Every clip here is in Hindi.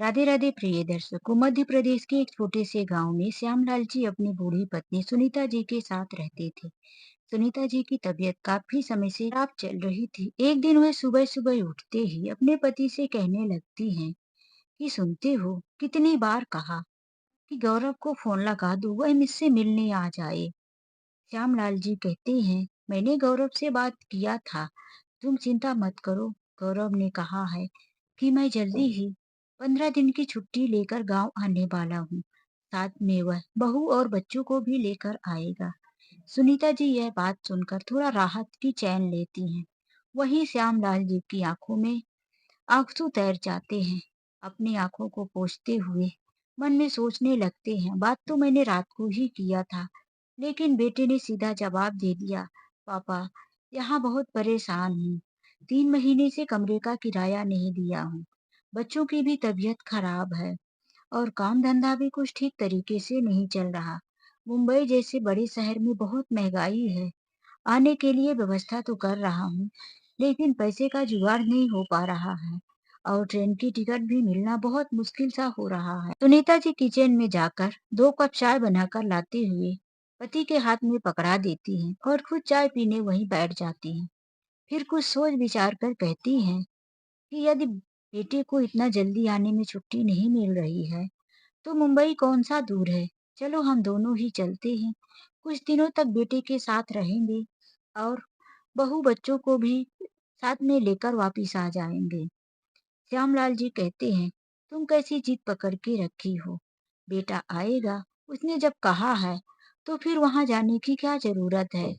राधे राधे प्रिय दर्शकों। मध्य प्रदेश के एक छोटे से गांव में श्यामलाल जी अपनी बूढ़ी पत्नी सुनीता जी के साथ रहते थे। सुनीता जी की तबीयत काफी समय से खराब चल रही थी। एक दिन वह सुबह सुबह उठते ही अपने पति से कहने लगती हैं कि सुनते हो, कितनी बार कहा कि गौरव को फोन लगा दो, वह मुझसे मिलने आ जाए। श्यामलाल जी कहते हैं, मैंने गौरव से बात किया था, तुम चिंता मत करो। गौरव ने कहा है कि मैं जल्दी ही 15 दिन की छुट्टी लेकर गांव आने वाला हूँ। साथ में वह बहू और बच्चों को भी लेकर आएगा। सुनीता जी यह बात सुनकर थोड़ा राहत की चैन लेती हैं। वहीं श्यामलाल जी की आंखों में आंसू तैर जाते हैं। अपनी आंखों को पोंछते हुए मन में सोचने लगते हैं, बात तो मैंने रात को ही किया था, लेकिन बेटे ने सीधा जवाब दे दिया, पापा यहाँ बहुत परेशान हूँ, 3 महीने से कमरे का किराया नहीं दिया हूँ, बच्चों की भी तबीयत खराब है और काम धंधा भी कुछ ठीक तरीके से नहीं चल रहा। मुंबई जैसे बड़े शहर में बहुत महंगाई है। आने के लिए व्यवस्था तो कर रहा हूँ, लेकिन पैसे का जुगाड़ नहीं हो पा रहा है और ट्रेन की टिकट भी मिलना बहुत मुश्किल सा हो रहा है। सुनीता जी किचन में जाकर 2 कप चाय बनाकर लाते हुए पति के हाथ में पकड़ा देती हैं और खुद चाय पीने वहीं बैठ जाती हैं। फिर कुछ सोच विचार कर कहती हैं कि यदि बेटे को इतना जल्दी आने में छुट्टी नहीं मिल रही है, तो मुंबई कौन सा दूर है, चलो हम दोनों ही चलते हैं। कुछ दिनों तक बेटे के साथ रहेंगे और बहू बच्चों को भी साथ में लेकर वापिस आ जाएंगे। श्यामलाल जी कहते हैं, तुम कैसी जिद पकड़ के रखी हो, बेटा आएगा, उसने जब कहा है तो फिर वहां जाने की क्या जरूरत है,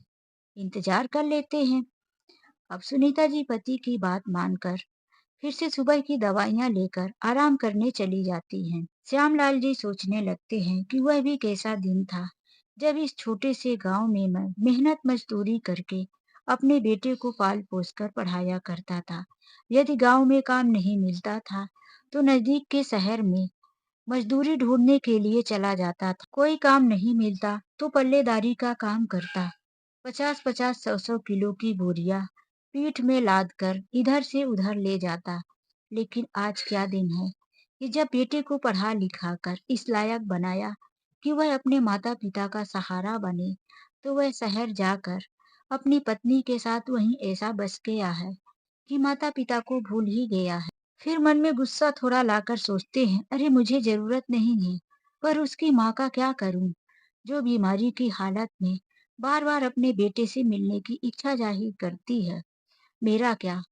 इंतजार कर लेते हैं। अब सुनीता जी पति की बात मानकर फिर से सुबह की दवाइयां लेकर आराम करने चली जाती हैं। श्यामलाल जी सोचने लगते हैं कि वह भी कैसा दिन था जब इस छोटे से गांव में मैं मेहनत मजदूरी करके अपने बेटे को पाल पोस कर पढ़ाया करता था। यदि गांव में काम नहीं मिलता था तो नजदीक के शहर में मजदूरी ढूंढने के लिए चला जाता था। कोई काम नहीं मिलता तो पल्लेदारी का काम करता। 50-50 100-100 किलो की बोरियां पीठ में लाद कर इधर से उधर ले जाता। लेकिन आज क्या दिन है कि जब बेटे को पढ़ा लिखा कर इस लायक बनाया कि वह अपने माता पिता का सहारा बने, तो वह शहर जाकर अपनी पत्नी के साथ वहीं ऐसा बस गया है कि माता पिता को भूल ही गया है। फिर मन में गुस्सा थोड़ा लाकर सोचते हैं, अरे मुझे जरूरत नहीं है, पर उसकी माँ का क्या करूं, जो बीमारी की हालत में बार बार अपने बेटे से मिलने की इच्छा जाहिर करती है। मेरा क्या,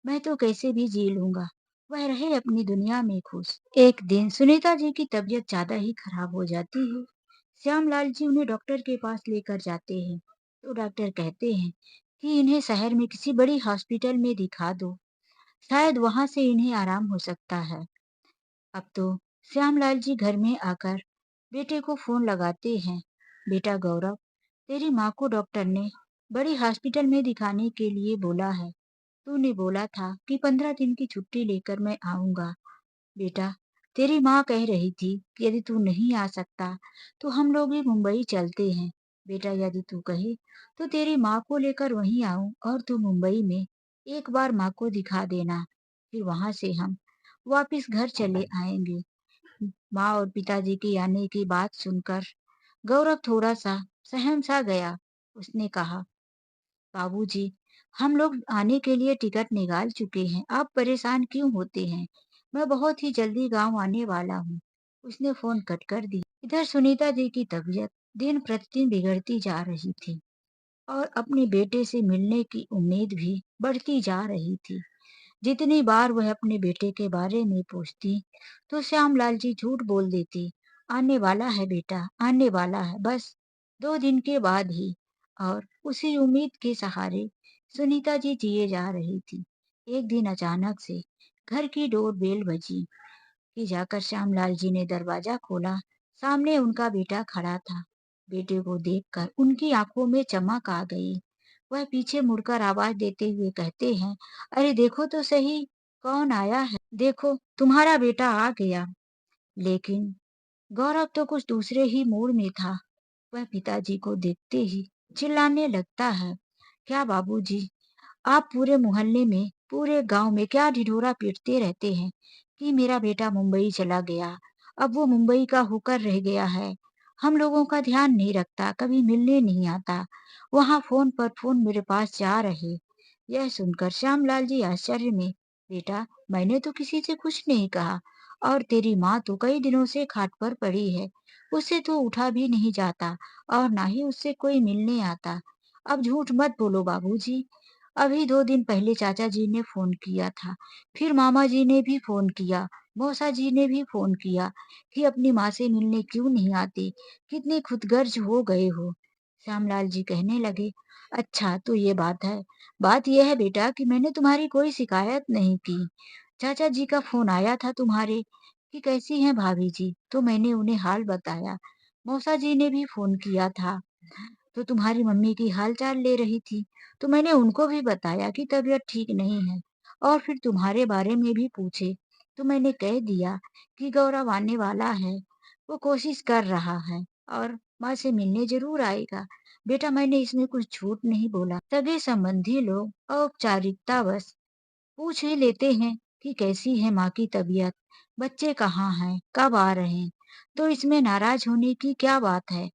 मैं तो कैसे भी जी लूंगा, वह रहे अपनी दुनिया में खुश। एक दिन सुनीता जी की तबीयत ज्यादा ही खराब हो जाती है। श्यामलाल जी उन्हें डॉक्टर के पास लेकर जाते हैं, तो डॉक्टर कहते हैं कि इन्हें शहर में किसी बड़ी हॉस्पिटल में दिखा दो, शायद वहां से इन्हें आराम हो सकता है। अब तो श्यामलाल जी घर में आकर बेटे को फोन लगाते हैं, बेटा गौरव, तेरी माँ को डॉक्टर ने बड़ी हॉस्पिटल में दिखाने के लिए बोला है, तूने बोला था कि 15 दिन की छुट्टी लेकर मैं आऊंगा। बेटा, तेरी माँ कह रही थी कि यदि तू नहीं आ सकता तो हम लोग भी मुंबई चलते हैं। बेटा यदि तू कहे तो तेरी माँ को लेकर वहीं आऊं और तू मुंबई में एक बार माँ को दिखा देना, फिर वहां से हम वापिस घर चले आएंगे। माँ और पिताजी के आने की बात सुनकर गौरव थोड़ा सा सहम सा गया। उसने कहा, बाबूजी, हम लोग आने के लिए टिकट निकाल चुके हैं, आप परेशान क्यों होते हैं, मैं बहुत ही जल्दी गांव आने वाला हूँ। उसने फोन कट कर दी। इधर सुनीता जी की तबीयत दिन प्रतिदिन बिगड़ती जा रही थी और अपने बेटे से मिलने की उम्मीद भी बढ़ती जा रही थी। जितनी बार वह अपने बेटे के बारे में पूछती तो श्यामलाल जी झूठ बोल देती, आने वाला है बेटा, आने वाला है, बस 2 दिन के बाद ही। और उसी उम्मीद के सहारे सुनीता जी जिए जा रही थी। एक दिन अचानक से घर की डोर बेल बजी कि जाकर श्यामलाल जी ने दरवाजा खोला। सामने उनका बेटा खड़ा था। बेटे को देखकर उनकी आंखों में चमक आ गई। वह पीछे मुड़कर आवाज देते हुए कहते हैं, अरे देखो तो सही, कौन आया है, देखो तुम्हारा बेटा आ गया। लेकिन गौरव तो कुछ दूसरे ही मूड में था। वह पिताजी को देखते ही चिल्लाने लगता है, क्या बाबूजी, आप पूरे मोहल्ले में, पूरे गांव में क्या ढिढोरा पीटते रहते हैं कि मेरा बेटा मुंबई चला गया। अब वो मुंबई का होकर रह गया है। हम लोगों का ध्यान नहीं रखता, कभी मिलने नहीं आता। वहाँ फ़ोन पर फ़ोन मेरे पास जा रहे। यह सुनकर श्यामलाल जी आश्चर्य में, बेटा मैंने तो किसी से कुछ नहीं कहा, और तेरी माँ तो कई दिनों से खाट पर पड़ी है। उससे तो उठा भी नहीं जाता और ना ही उससे कोई मिलने आता। अब झूठ मत बोलो बाबूजी। अभी 2 दिन पहले चाचा जी ने फ़ोन किया था। फिर मामा जी ने भी फ़ोन किया, मौसा जी ने भी फ़ोन किया कि अपनी माँ से मिलने क्यों नहीं आते, कितने खुदगर्ज हो गए हो। श्यामलाल जी कहने लगे, अच्छा तो ये बात है। बात ये है बेटा कि मैंने तुम्हारी कोई शिकायत नहीं की। चाचा जी का फ़ोन आया था तुम्हारे कि कैसी हैं भाभी जी, तो मैंने उन्हें हाल बताया। मौसा जी ने भी फ़ोन किया था, तो तुम्हारी मम्मी की हाल-चाल ले रही थी, तो मैंने उनको भी बताया कि तबीयत ठीक नहीं है, और फिर तुम्हारे बारे में भी पूछे, तो मैंने कह दिया कि गौरव आने वाला है, वो कोशिश कर रहा है और माँ से मिलने ज़रूर आएगा। बेटा मैंने इसमें कुछ झूठ नहीं बोला। सगे-संबंधी लोग औपचारिकतावश पूछ ही लेते हैं कि कैसी है माँ की तबीयत, बच्चे कहाँ हैं, कब आ रहे हैं, तो इसमें नाराज़ होने की क्या बात है?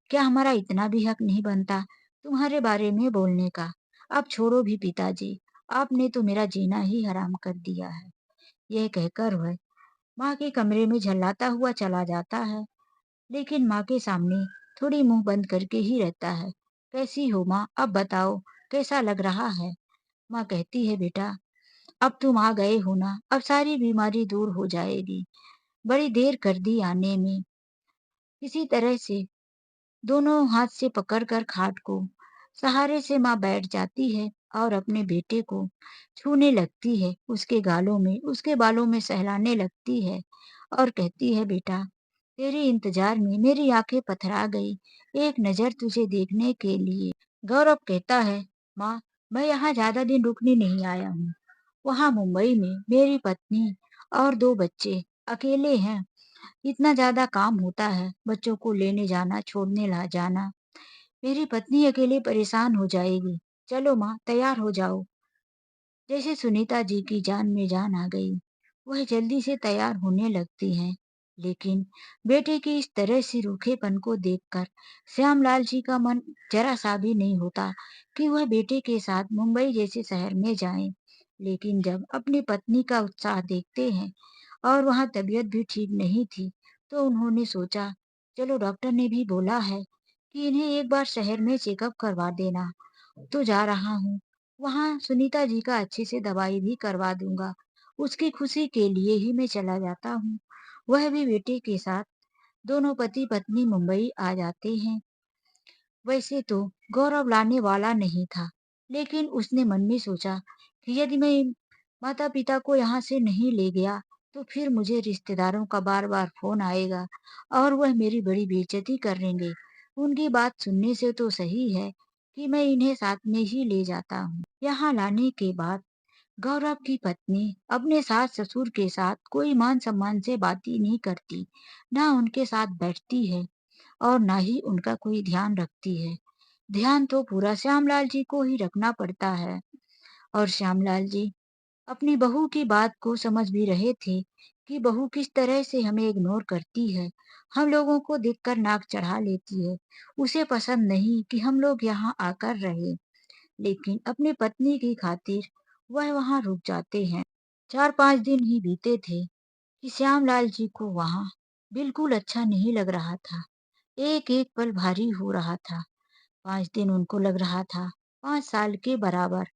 क्या हमारा इतना भी हक नहीं बनता तुम्हारे बारे में बोलने का? अब छोड़ो भी पिताजी, आपने तो मेरा जीना ही हराम कर दिया है। यह कहकर वह माँ के कमरे में झल्लाता हुआ चला जाता है, लेकिन माँ के सामने थोड़ी मुंह बंद करके ही रहता है। कैसी हो माँ, अब बताओ, कैसा लग रहा है? माँ कहती है, बेटा अब तुम आ गए हो ना, अब सारी बीमारी दूर हो जाएगी। बड़ी देर कर दी आने में। किसी तरह से दोनों हाथ से पकड़कर खाट को सहारे से माँ बैठ जाती है और अपने बेटे को छूने लगती है, उसके गालों में, उसके बालों में सहलाने लगती है और कहती है, बेटा तेरे इंतजार में मेरी आंखें पथरा गई, एक नजर तुझे देखने के लिए। गौरव कहता है, माँ मैं यहाँ ज्यादा दिन रुकने नहीं आया हूँ। वहाँ मुंबई में मेरी पत्नी और 2 बच्चे अकेले हैं। इतना ज़्यादा काम होता है, बच्चों को लेने जाना, छोड़ने ला जाना। मेरी पत्नी अकेले परेशान हो जाएगी। चलो माँ, तैयार हो जाओ। जैसे सुनीता जी की जान में जान आ गई, वह जल्दी से तैयार होने लगती हैं। लेकिन बेटे के इस तरह से रूखेपन को देखकर श्यामलाल जी का मन जरा सा भी नहीं होता कि वह बेटे के साथ मुंबई जैसे शहर में जाएं। लेकिन जब अपनी पत्नी का उत्साह देखते हैं और वहाँ तबीयत भी ठीक नहीं थी, तो उन्होंने सोचा, चलो डॉक्टर ने भी बोला है कि इन्हें एक बार शहर में चेकअप करवा देना, तो जा रहा हूँ। वहाँ सुनीता जी का अच्छे से दवाई भी करवा दूंगा। उसकी खुशी के लिए ही मैं चला जाता हूँ। वह भी बेटे के साथ। दोनों पति पत्नी मुंबई आ जाते हैं। वैसे तो गौरव लाने वाला नहीं था, लेकिन उसने मन में सोचा कि यदि मैं माता पिता को यहाँ से नहीं ले गया, तो फिर मुझे रिश्तेदारों का बार बार फोन आएगा और वह मेरी बड़ी बेइज्जती करेंगे। उनकी बात सुनने से तो सही है कि मैं इन्हें साथ में ही ले जाता हूँ। यहाँ लाने के बाद गौरव की पत्नी अपने सास ससुर के साथ कोई मान सम्मान से बात ही नहीं करती, ना उनके साथ बैठती है और ना ही उनका कोई ध्यान रखती है। ध्यान तो पूरा श्यामलाल जी को ही रखना पड़ता है। और श्यामलाल जी अपनी बहू की बात को समझ भी रहे थे कि बहू किस तरह से हमें इग्नोर करती है, हम लोगों को देखकर नाक चढ़ा लेती है। उसे पसंद नहीं कि हम लोग यहाँ आकर रहे, लेकिन अपनी पत्नी की खातिर वह वहाँ रुक जाते हैं। 4-5 दिन ही बीते थे कि श्यामलाल जी को वहाँ बिल्कुल अच्छा नहीं लग रहा था। एक-एक पल भारी हो रहा था। 5 दिन उनको लग रहा था 5 साल के बराबर।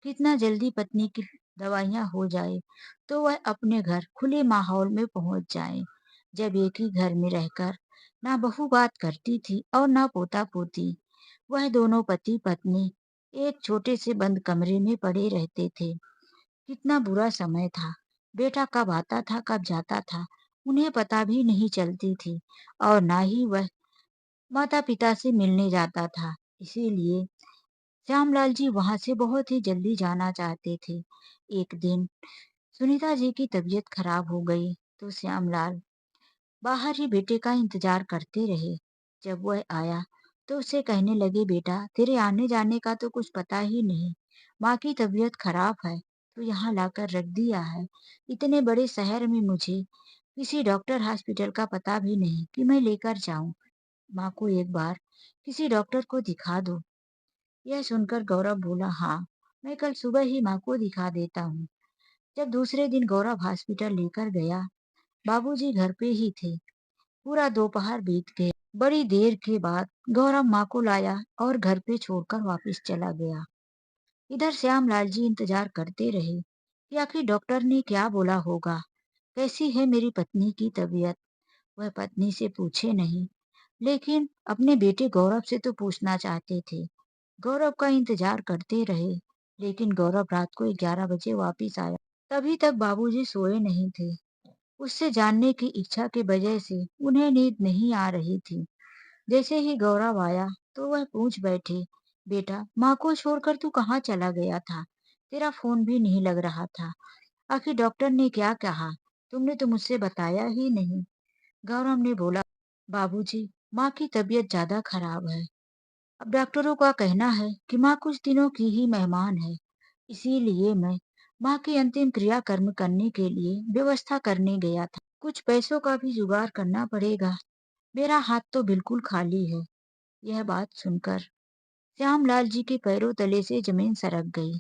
कितना जल्दी पत्नी की दवाइयाँ हो जाए, तो वह अपने घर खुले माहौल में पहुँच जाए। जब एक ही घर में रहकर ना बहू बात करती थी और ना पोता-पोती, वह दोनों पति-पत्नी एक छोटे से बंद कमरे में पड़े रहते थे। कितना बुरा समय था। बेटा कब आता था, कब जाता था, उन्हें पता भी नहीं चलती थी और ना ही वह माता-पिता से मिलने जाता था। इसीलिए श्यामलाल जी वहाँ से बहुत ही जल्दी जाना चाहते थे। एक दिन सुनीता जी की तबीयत खराब हो गई, तो श्यामलाल बाहर ही बेटे का इंतजार करते रहे। जब वह आया, तो उससे कहने लगे, बेटा तेरे आने जाने का तो कुछ पता ही नहीं। माँ की तबीयत खराब है, तो यहाँ लाकर रख दिया है। इतने बड़े शहर में मुझे किसी डॉक्टर हॉस्पिटल का पता भी नहीं कि मैं लेकर जाऊं। माँ को एक बार किसी डॉक्टर को दिखा दो। यह सुनकर गौरव बोला, हाँ, मैं कल सुबह ही माँ को दिखा देता हूँ। जब दूसरे दिन गौरव हॉस्पिटल लेकर गया, बाबूजी घर पे ही थे। पूरा दोपहर बीत गया। बड़ी देर के बाद गौरव माँ को लाया और घर पे छोड़कर वापस चला गया। इधर श्यामलाल जी इंतजार करते रहे कि आखिर डॉक्टर ने क्या बोला होगा। कैसी है मेरी पत्नी की तबीयत? वह पत्नी से पूछे नहीं, लेकिन अपने बेटे गौरव से तो पूछना चाहते थे। गौरव का इंतजार करते रहे, लेकिन गौरव रात को 11 बजे वापस आया। तभी तक बाबूजी सोए नहीं थे। उससे जानने की इच्छा की वजह से उन्हें नींद नहीं आ रही थी। जैसे ही गौरव आया तो वह पूछ बैठे, बेटा, माँ को छोड़कर तू कहाँ चला गया था? तेरा फोन भी नहीं लग रहा था। आखिर डॉक्टर ने क्या कहा? तुमने तो मुझसे बताया ही नहीं। गौरव ने बोला, बाबूजी, माँ की तबीयत ज्यादा खराब है। अब डॉक्टरों का कहना है कि माँ कुछ दिनों की ही मेहमान है। इसीलिए मैं माँ की अंतिम क्रिया कर्म करने के लिए व्यवस्था करने गया था। कुछ पैसों का भी जुगाड़ करना पड़ेगा। मेरा हाथ तो बिल्कुल खाली है। यह बात सुनकर श्यामलाल जी के पैरों तले से जमीन सरक गई।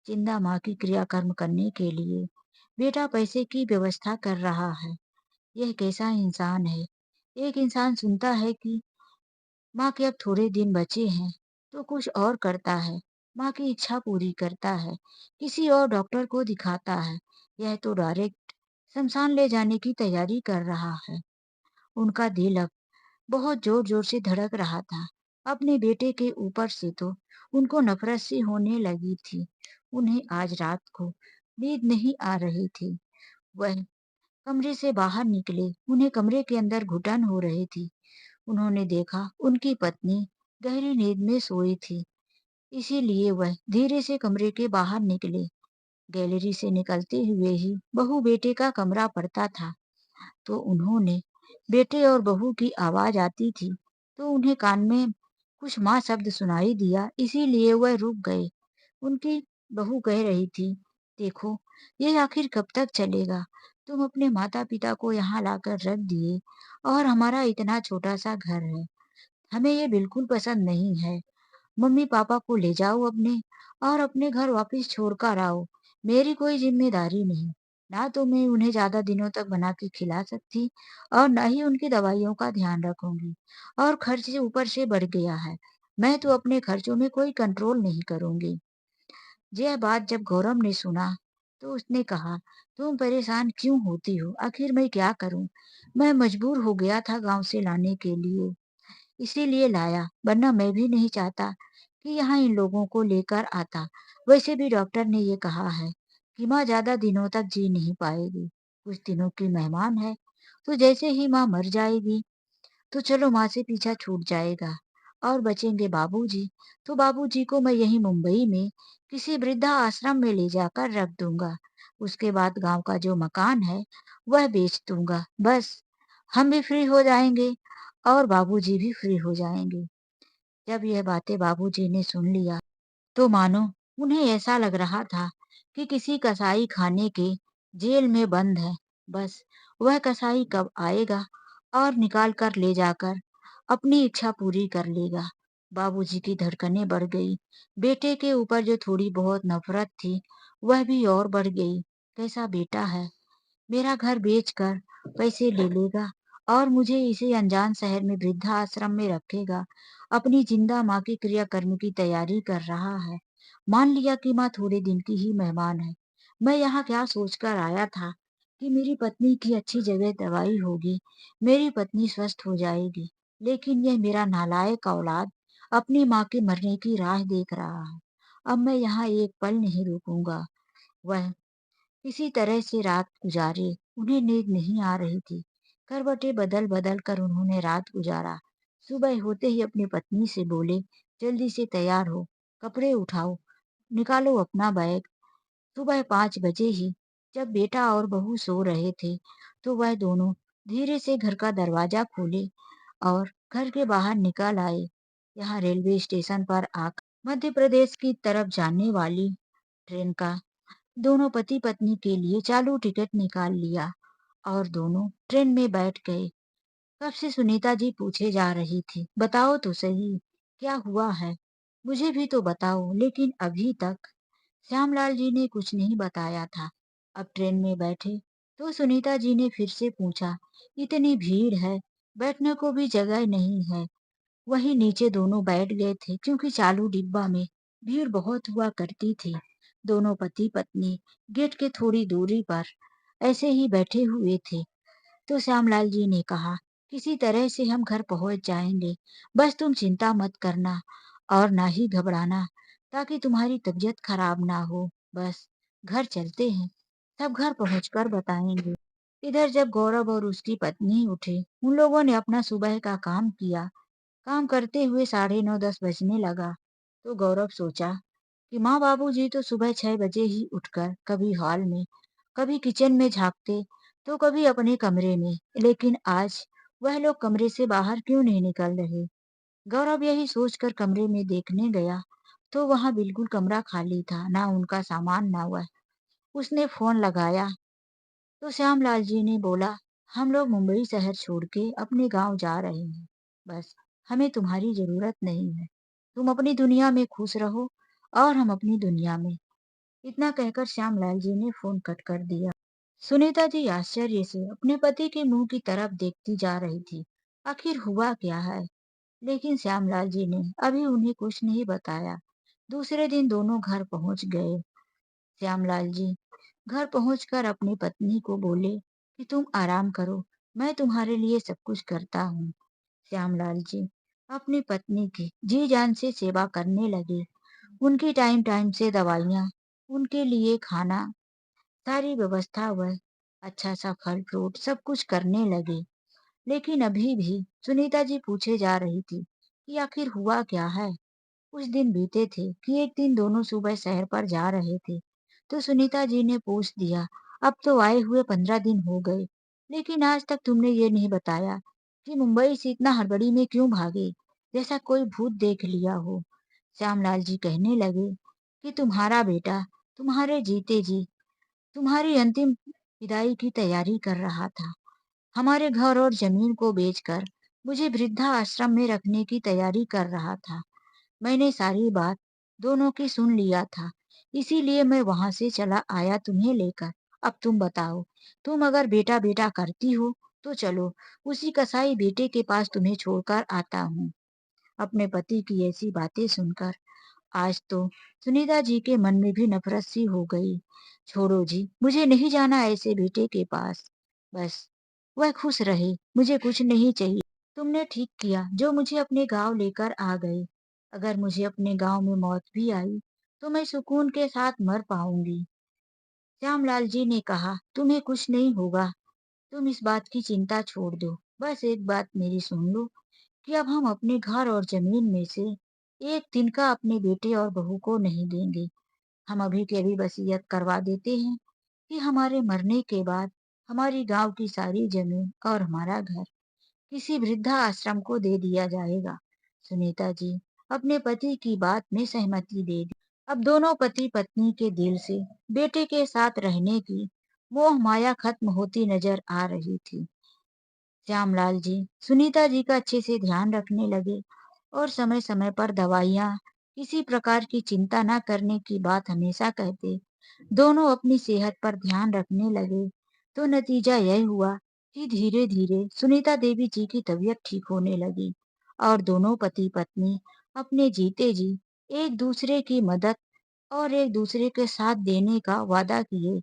जिंदा माँ की क्रियाकर्म करने के लिए बेटा पैसे की व्यवस्था कर रहा है। यह कैसा इंसान है? एक इंसान सुनता है कि माँ के अब थोड़े दिन बचे हैं तो कुछ और करता है, माँ की इच्छा पूरी करता है, किसी और डॉक्टर को दिखाता है। यह तो डायरेक्ट शमशान ले जाने की तैयारी कर रहा है। उनका दिल अब बहुत जोर जोर से धड़क रहा था। अपने बेटे के ऊपर से तो उनको नफरत सी होने लगी थी। उन्हें आज रात को नींद नहीं आ रही थी। वह कमरे से बाहर निकले, उन्हें कमरे के अंदर घुटन हो रही थी। उन्होंने देखा उनकी पत्नी गहरी नींद में सोई थी। इसीलिए वह धीरे से कमरे के बाहर निकले। गैलरी से निकलते हुए ही बहू बेटे का कमरा पड़ता था, तो उन्होंने बेटे और बहू की आवाज आती थी, तो उन्हें कान में कुछ माँ शब्द सुनाई दिया, इसीलिए वह रुक गए। उनकी बहू कह रही थी, देखो, ये आखिर कब तक चलेगा? तुम अपने माता पिता को यहाँ लाकर रख दिए और हमारा इतना छोटा सा घर है। हमें ये बिल्कुल पसंद नहीं है। मम्मी पापा को ले जाओ अपने और अपने घर वापस छोड़कर आओ। मेरी कोई जिम्मेदारी नहीं। ना तो मैं उन्हें ज्यादा दिनों तक बना के खिला सकती और ना ही उनकी दवाइयों का ध्यान रखूंगी। और खर्च से ऊपर से बढ़ गया है। मैं तो अपने खर्चों में कोई कंट्रोल नहीं करूंगी। यह बात जब गौरव ने सुना तो उसने कहा, तुम परेशान क्यों होती हो? आखिर मैं क्या करूं? मैं मजबूर हो गया था गांव से लाने के लिए, इसीलिए लाया, वरना मैं भी नहीं चाहता कि यहाँ इन लोगों को लेकर आता। वैसे भी डॉक्टर ने ये कहा है कि माँ ज्यादा दिनों तक जी नहीं पाएगी, कुछ दिनों की मेहमान है। तो जैसे ही माँ मर जाएगी तो चलो माँ से पीछा छूट जाएगा और बचेंगे बाबूजी। तो बाबूजी को मैं यहीं मुंबई में किसी वृद्धा आश्रम में ले जाकर रख दूंगा। उसके बाद गांव का जो मकान है वह बेच दूंगा। बस हम भी फ्री हो जाएंगे और बाबूजी भी फ्री हो जाएंगे। जब यह बातें बाबूजी ने सुन लिया तो मानो उन्हें ऐसा लग रहा था कि किसी कसाई खाने के जेल में बंद है। बस वह कसाई कब आएगा और निकाल कर ले जाकर अपनी इच्छा पूरी कर लेगा। बाबूजी की धड़कनें बढ़ गई। बेटे के ऊपर जो थोड़ी बहुत नफरत थी वह भी और बढ़ गई। कैसा बेटा है, मेरा घर बेचकर पैसे ले लेगा और मुझे इसी अनजान शहर में वृद्धा आश्रम में रखेगा। अपनी जिंदा माँ की क्रियाकर्म की तैयारी कर रहा है। मान लिया कि माँ थोड़े दिन की ही मेहमान है। मैं यहाँ क्या सोचकर आया था कि मेरी पत्नी की अच्छी जगह दवाई होगी, मेरी पत्नी स्वस्थ हो जाएगी। लेकिन यह मेरा नालायक औलाद अपनी माँ के मरने की राह देख रहा है। अब मैं यहाँ एक पल नहीं रुकूंगा। वह किसी तरह से रात गुजारे। उन्हें नींद नहीं आ रही थी। करवटें बदल बदल कर उन्होंने रात गुजारा। सुबह होते ही अपनी पत्नी से बोले, जल्दी से तैयार हो, कपड़े उठाओ, निकालो अपना बैग। सुबह 5 बजे ही जब बेटा और बहू सो रहे थे तो वह दोनों धीरे से घर का दरवाजा खोले और घर के बाहर निकल आए। यहाँ रेलवे स्टेशन पर आकर मध्य प्रदेश की तरफ जाने वाली ट्रेन का दोनों पति पत्नी के लिए चालू टिकट निकाल लिया और दोनों ट्रेन में बैठ गए। कब से सुनीता जी पूछे जा रही थी, बताओ तो सही, क्या हुआ है? मुझे भी तो बताओ, लेकिन अभी तक श्यामलाल जी ने कुछ नहीं बताया था। अब ट्रेन में बैठे तो सुनीता जी ने फिर से पूछा, इतनी भीड़ है, बैठने को भी जगह नहीं है। वहीं नीचे दोनों बैठ गए थे क्योंकि चालू डिब्बा में भीड़ बहुत हुआ करती थी। दोनों पति पत्नी गेट के थोड़ी दूरी पर ऐसे ही बैठे हुए थे। तो श्यामलाल जी ने कहा, किसी तरह से हम घर पहुंच जाएंगे, बस तुम चिंता मत करना और ना ही घबराना, ताकि तुम्हारी तबीयत खराब ना हो। बस घर चलते हैं, सब घर पहुंचकर बताएंगे। इधर जब गौरव और उसकी पत्नी उठे, उन लोगों ने अपना सुबह का काम किया। काम करते हुए 9:30 बजने लगा। तो गौरव सोचा कि माँ बाबूजी तो सुबह 6 बजे ही उठकर कभी हॉल में, कभी किचन में झांकते, तो कभी अपने कमरे में, लेकिन आज वह लोग कमरे से बाहर क्यों नहीं निकल रहे? गौरव यही सोचकर कमरे में देखने गया तो वहां बिल्कुल कमरा खाली था, ना उनका सामान ना वह। उसने फोन लगाया तो श्यामलाल जी ने बोला, हम लोग मुंबई शहर छोड़ के अपने गांव जा रहे हैं। बस हमें तुम्हारी जरूरत नहीं है। तुम अपनी दुनिया में खुश रहो और हम अपनी दुनिया में। इतना कहकर श्यामलाल जी ने फोन कट कर दिया। सुनीता जी आश्चर्य से अपने पति के मुंह की तरफ देखती जा रही थी। आखिर हुआ क्या है? लेकिन श्यामलाल जी ने अभी उन्हें कुछ नहीं बताया। दूसरे दिन दोनों घर पहुंच गए। श्यामलाल जी घर पहुंचकर अपनी पत्नी को बोले कि तुम आराम करो, मैं तुम्हारे लिए सब कुछ करता हूँ। श्यामलाल जी अपनी पत्नी की जी जान से सेवा करने लगे। उनकी टाइम टाइम से दवाइयाँ, उनके लिए खाना, सारी व्यवस्था वह अच्छा सा फल फ्रूट सब कुछ करने लगे। लेकिन अभी भी सुनीता जी पूछे जा रही थी कि आखिर हुआ क्या है। कुछ दिन बीते थे कि एक दिन दोनों सुबह शहर पर जा रहे थे। तो सुनीता जी ने पूछ दिया, अब तो आए हुए 15 दिन हो गए, लेकिन आज तक तुमने ये नहीं बताया कि मुंबई से इतना हड़बड़ी में क्यों भागे, जैसा कोई भूत देख लिया हो। श्यामलाल जी कहने लगे कि तुम्हारा बेटा तुम्हारे जीते जी तुम्हारी अंतिम विदाई की तैयारी कर रहा था। हमारे घर और जमीन को बेचकर मुझे वृद्धा आश्रम में रखने की तैयारी कर रहा था। मैंने सारी बात दोनों की सुन लिया था, इसीलिए मैं वहां से चला आया तुम्हें लेकर। अब तुम बताओ, तुम अगर बेटा बेटा करती हो तो चलो, उसी कसाई बेटे के पास तुम्हें छोड़कर आता हूँ। अपने पति की ऐसी बातें सुनकर आज तो सुनीता जी के मन में भी नफरत सी हो गई। छोड़ो जी, मुझे नहीं जाना ऐसे बेटे के पास। बस वह खुश रहे, मुझे कुछ नहीं चाहिए। तुमने ठीक किया जो मुझे अपने गांव लेकर आ गए। अगर मुझे अपने गांव में मौत भी आई तो मैं सुकून के साथ मर पाऊंगी। श्यामलाल जी ने कहा, तुम्हें कुछ नहीं होगा, तुम इस बात की चिंता छोड़ दो। बस एक बात मेरी सुन लो कि अब हम अपने घर और जमीन में से एक तिनका अपने बेटे और बहू को नहीं देंगे। हम अभी के अभी वसीयत करवा देते हैं कि हमारे मरने के बाद हमारी गांव की सारी जमीन और हमारा घर किसी वृद्धा आश्रम को दे दिया जाएगा। सुनीता जी अपने पति की बात में सहमति दे दी। अब दोनों पति पत्नी के दिल से बेटे के साथ रहने की मोह माया खत्म होती नजर आ रही थी। श्यामलाल जी सुनीता जी का अच्छे से ध्यान रखने लगे और समय समय पर दवाइयाँ, किसी प्रकार की चिंता न करने की बात हमेशा कहते। दोनों अपनी सेहत पर ध्यान रखने लगे तो नतीजा यह हुआ कि धीरे धीरे सुनीता देवी जी की तबीयत ठीक होने लगी और दोनों पति पत्नी अपने जीते जी एक दूसरे की मदद और एक दूसरे के साथ देने का वादा किए।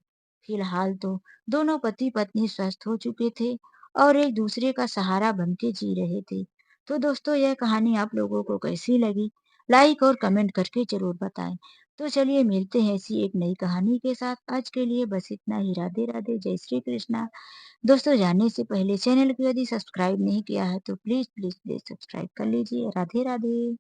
फिलहाल तो दोनों पति पत्नी स्वस्थ हो चुके थे और एक दूसरे का सहारा बन के जी रहे थे। तो दोस्तों, यह कहानी आप लोगों को कैसी लगी? लाइक और कमेंट करके जरूर बताएं। तो चलिए मिलते हैं ऐसी एक नई कहानी के साथ। आज के लिए बस इतना ही। राधे राधे, जय श्री कृष्णा। दोस्तों, जाने से पहले चैनल को यदि सब्सक्राइब नहीं किया है तो प्लीज प्लीज प्लीज सब्सक्राइब कर लीजिए। राधे राधे।